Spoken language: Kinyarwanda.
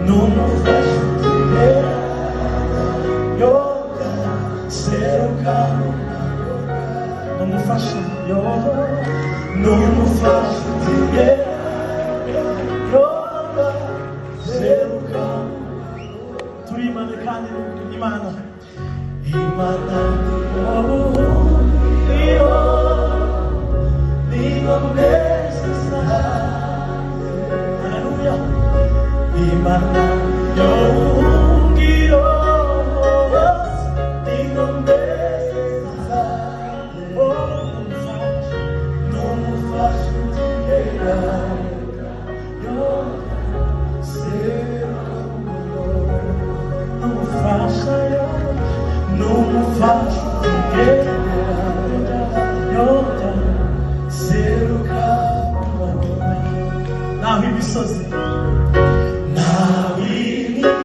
Não me faz viver, ser o carro. Não me faz viver, ser o carro. Turima de carne, imana. Imana, Aleluia. Imana, Now he be so sick.